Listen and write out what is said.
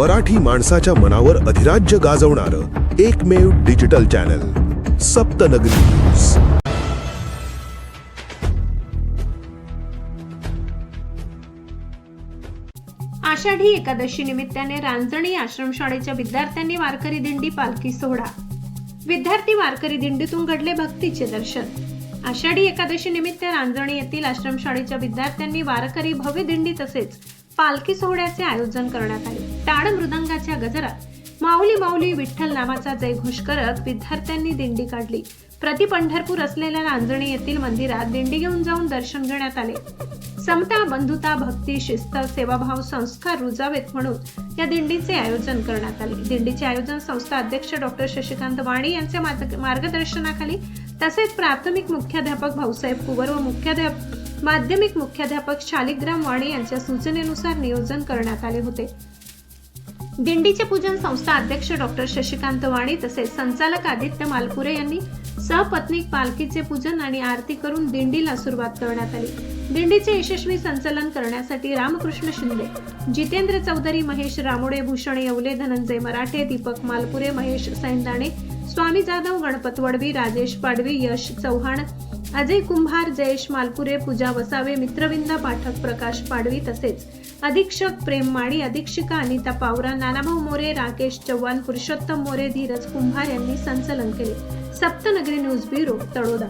मराठी माणसाच्या मनावर अधिराज्य गाजवणारं एकमेव digital channel Saptanagari news. Ashadhi Ekadashi निमित्ताने रांजणी आश्रमशाळेच्या विद्यार्थ्यांनी वारकरी दिंडी पालखी सोहळा। विद्यार्थी वारकरी दिंडीतून घडले भक्तीचे दर्शन। आषाढी एकादशी निमित्त रांजणी येथील आश्रमशाळेच्या विद्यार्थ्यांनी वारकरी भव्य दिंडी तसेच पालखी सोहळ्याचे आयोजन करण्यात आले। टाळ मृदंगाच्या गजरात माऊली माऊली विठ्ठल नावाचा जयघोष करत विद्यार्थ्यांनी दिंडी काढली। प्रति पंढरपूर असलेल्या रांजणी येथील मंदिरात दिंडी घेऊन जाऊन दर्शन घेण्यात आले। समता, बंधुता, भक्ती, शिस्त, सेवाभाव, संस्कार रुजावेत म्हणून या दिंडीचे आयोजन करण्यात आले। दिंडीचे आयोजन संस्था अध्यक्ष डॉक्टर शशिकांत वाणी यांच्या मार्गदर्शनाखाली तसेच प्राथमिक मुख्याध्यापक भाऊसाहेब कुवर व माध्यमिक मुख्याध्यापक शालिग्राम वाणी यांच्या सूचनेनुसार नियोजन करण्यात आले होते। दिंडीचे पूजन संस्था अध्यक्ष डॉक्टर शशिकांत वाणी तसेच संचालक आदित्य मालपुरे यांनी सहपत्नीक पालखीचे पूजन आणि आरती करून दिंडीला सुरुवात करण्यात आली। दिंडीचे यशस्वी संचालन करण्यासाठी रामकृष्ण शिंदे, जितेंद्र चौधरी, महेश रामोडे, भूषण येवले, धनंजय मराठे, दीपक मालपुरे, महेश सैंदाणे, स्वामी जाधव, गणपत वडवी, राजेश पाडवी, यश चव्हाण, अजय कुंभार, जयेश मालपुरे, पूजा वसावे, मित्रविंदा पाठक, प्रकाश पाडवी तसेच अधीक्षक प्रेम माळी, अधीक्षिका अनिता पावरा, नानाभाऊ मोरे, राकेश चव्हाण, पुरुषोत्तम मोरे, धीरज कुंभार यांनी संचालन केले। सप्तनगरी न्यूज ब्युरो, तळोदा।